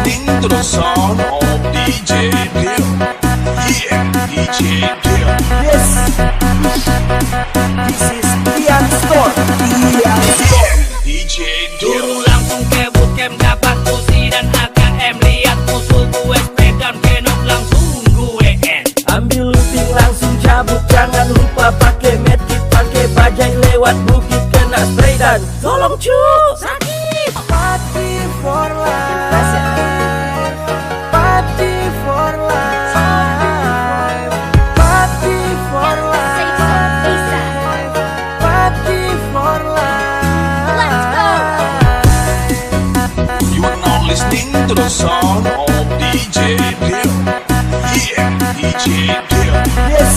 listening to the sound of DJ Bill. Yeah, DJ Bill. Yes, this is Ian Store. Ian Store. Yeah, DJ Bill. Dulu langsung ke bootcamp dapat kursi dan AKM. Lihat musuh gue sepedam kenok langsung gue end. Ambil looting langsung cabut, jangan lupa pakai medkit, pakai bajai lewat bukit kena spray dan tolong cu sakit. Party for life, party for life, party for life, party for life. Let's go. You are now listening to the sound of DJ Bill. Yeah, DJ Bill. Yes.